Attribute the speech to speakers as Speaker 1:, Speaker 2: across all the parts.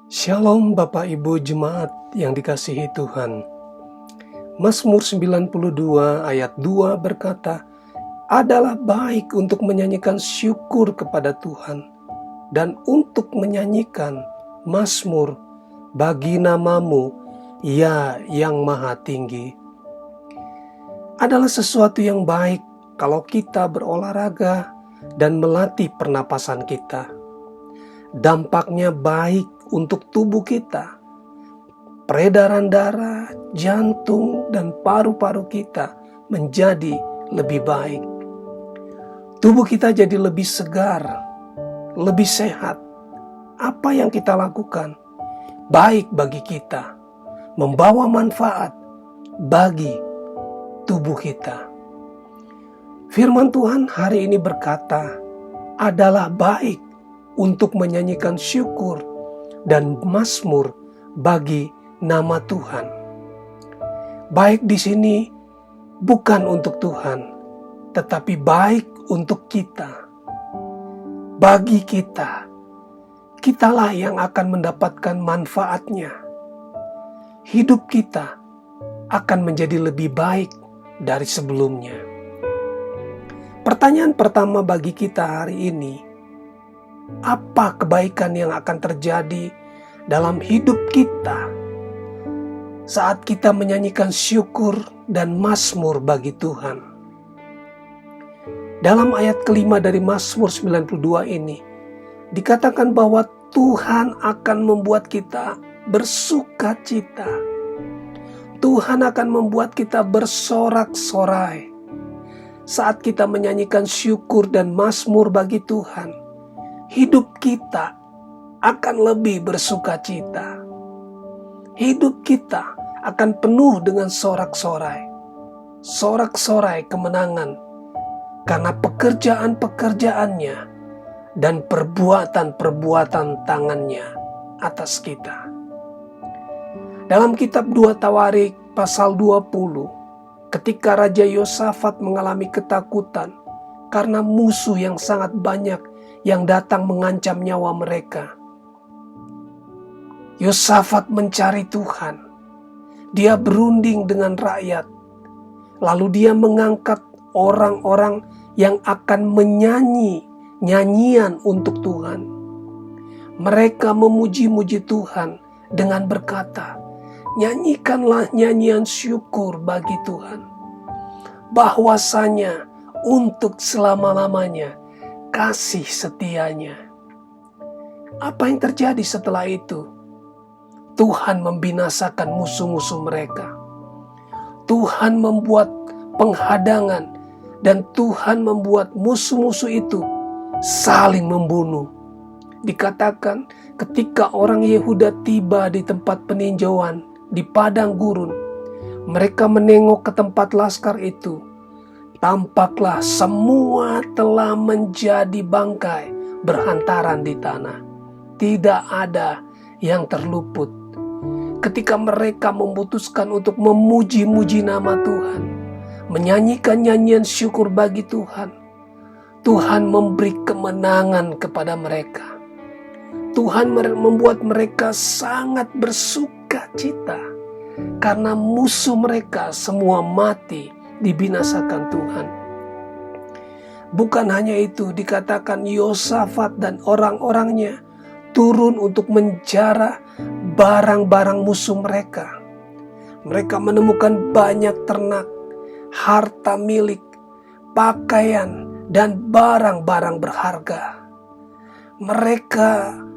Speaker 1: Shalom Bapak Ibu Jemaat yang dikasihi Tuhan. Mazmur 92 ayat 2 berkata, "Adalah baik untuk menyanyikan syukur kepada Tuhan dan untuk menyanyikan mazmur bagi nama-Mu, ya yang maha tinggi." Adalah sesuatu yang baik kalau kita berolahraga dan melatih pernapasan kita. Dampaknya baik untuk tubuh kita. Peredaran darah, jantung, dan paru-paru kita menjadi lebih baik. Tubuh kita jadi lebih segar, lebih sehat. Apa yang kita lakukan baik bagi kita, membawa manfaat bagi tubuh kita. Firman Tuhan hari ini berkata, adalah baik untuk menyanyikan syukur dan mazmur bagi nama Tuhan. Baik di sini bukan untuk Tuhan, tetapi baik untuk kita. Bagi kita, kitalah yang akan mendapatkan manfaatnya. Hidup kita akan menjadi lebih baik dari sebelumnya. Pertanyaan pertama bagi kita hari ini, apa kebaikan yang akan terjadi dalam hidup kita saat kita menyanyikan syukur dan mazmur bagi Tuhan? Dalam ayat kelima dari Mazmur 92 ini dikatakan bahwa Tuhan akan membuat kita bersuka cita. Tuhan akan membuat kita bersorak-sorai saat kita menyanyikan syukur dan mazmur bagi Tuhan. Hidup kita akan lebih bersuka cita. Hidup kita akan penuh dengan sorak-sorai. Sorak-sorai kemenangan karena pekerjaan-pekerjaannya dan perbuatan-perbuatan tangannya atas kita. Dalam kitab 2 Tawarik pasal 20, ketika Raja Yosafat mengalami ketakutan karena musuh yang sangat banyak yang datang mengancam nyawa mereka, Yosafat mencari Tuhan. Dia berunding dengan rakyat. Lalu dia mengangkat orang-orang yang akan menyanyi nyanyian untuk Tuhan. Mereka memuji-muji Tuhan dengan berkata, "Nyanyikanlah nyanyian syukur bagi Tuhan. Bahwasanya untuk selama-lamanya kasih setianya." Apa yang terjadi setelah itu? Tuhan membinasakan musuh-musuh mereka. Tuhan membuat penghadangan dan Tuhan membuat musuh-musuh itu saling membunuh. Dikatakan ketika orang Yehuda tiba di tempat peninjauan di padang gurun, mereka menengok ke tempat laskar itu. Tampaklah semua telah menjadi bangkai berhantaran di tanah. Tidak ada yang terluput. Ketika mereka memutuskan untuk memuji-muji nama Tuhan, menyanyikan nyanyian syukur bagi Tuhan, Tuhan memberi kemenangan kepada mereka. Tuhan membuat mereka sangat bersuka cita karena musuh mereka semua mati, dibinasakan Tuhan. Bukan hanya itu, dikatakan Yosafat dan orang-orangnya turun untuk menjara barang-barang musuh mereka. Mereka menemukan banyak ternak, harta milik, pakaian, dan barang-barang berharga. Mereka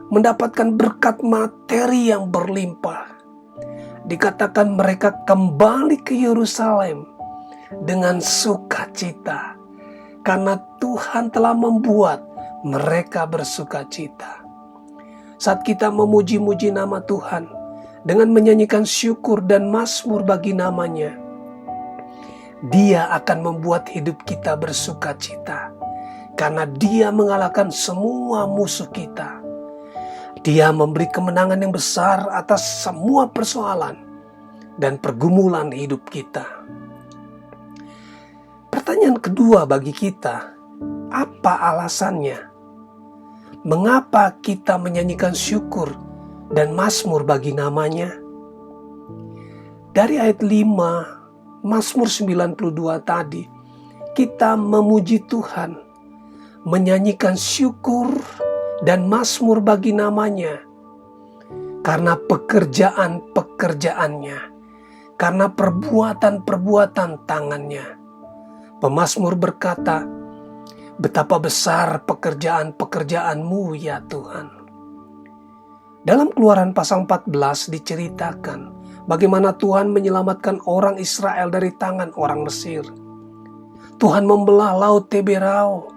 Speaker 1: mendapatkan berkat materi yang berlimpah. Dikatakan mereka kembali ke Yerusalem dengan sukacita karena Tuhan telah membuat mereka bersukacita. Saat kita memuji-muji nama Tuhan dengan menyanyikan syukur dan mazmur bagi namanya, Dia akan membuat hidup kita bersukacita karena Dia mengalahkan semua musuh kita. Dia memberi kemenangan yang besar atas semua persoalan dan pergumulan hidup kita. Pertanyaan kedua bagi kita, apa alasannya? Mengapa kita menyanyikan syukur dan mazmur bagi namanya. Dari ayat 5 Mazmur 92 tadi, kita memuji Tuhan, menyanyikan syukur dan mazmur bagi namanya, karena pekerjaan-pekerjaannya, karena perbuatan-perbuatan tangannya. Pemazmur berkata, betapa besar pekerjaan-pekerjaan-Mu ya Tuhan. Dalam Keluaran pasal 14 diceritakan bagaimana Tuhan menyelamatkan orang Israel dari tangan orang Mesir. Tuhan membelah laut Teberau.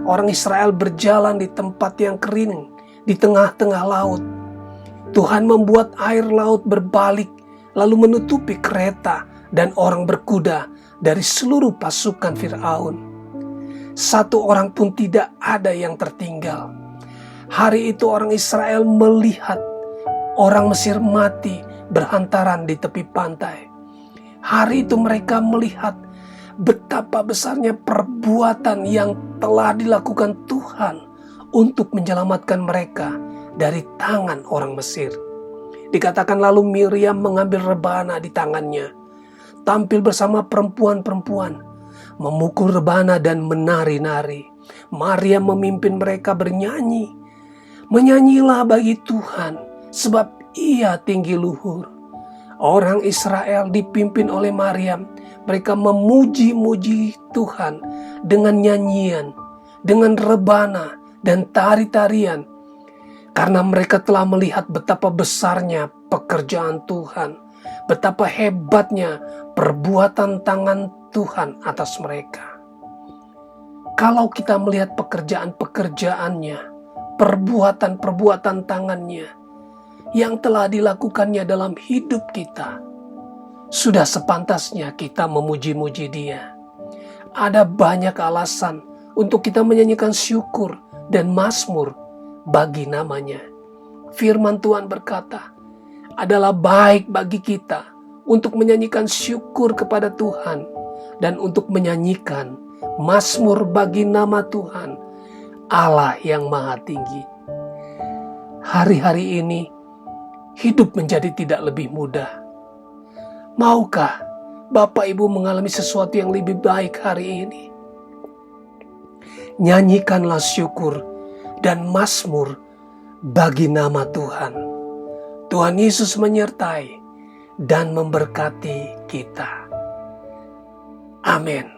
Speaker 1: Orang Israel berjalan di tempat yang kering, di tengah-tengah laut. Tuhan membuat air laut berbalik, lalu menutupi kereta dan orang berkuda dari seluruh pasukan Firaun. Satu orang pun tidak ada yang tertinggal. Hari itu orang Israel melihat orang Mesir mati berhantaran di tepi pantai. Hari itu mereka melihat betapa besarnya perbuatan yang telah dilakukan Tuhan untuk menyelamatkan mereka dari tangan orang Mesir. Dikatakan lalu Miriam mengambil rebana di tangannya, tampil bersama perempuan-perempuan, memukul rebana dan menari-nari. Maryam memimpin mereka bernyanyi, menyanyilah bagi Tuhan, sebab Ia tinggi luhur. Orang Israel dipimpin oleh Maryam, mereka memuji-muji Tuhan dengan nyanyian, dengan rebana dan tari-tarian, karena mereka telah melihat betapa besarnya pekerjaan Tuhan, betapa hebatnya perbuatan tangan Tuhan atas mereka. Kalau kita melihat pekerjaan-pekerjaannya, perbuatan-perbuatan tangannya yang telah dilakukannya dalam hidup kita, sudah sepantasnya kita memuji-muji Dia. Ada banyak alasan untuk kita menyanyikan syukur dan mazmur bagi namanya. Firman Tuhan berkata, adalah baik bagi kita untuk menyanyikan syukur kepada Tuhan dan untuk menyanyikan mazmur bagi nama Tuhan, Allah yang Maha Tinggi. Hari-hari ini hidup menjadi tidak lebih mudah. Maukah Bapak Ibu mengalami sesuatu yang lebih baik hari ini? Nyanyikanlah syukur dan mazmur bagi nama Tuhan. Tuhan Yesus menyertai dan memberkati kita. Amin.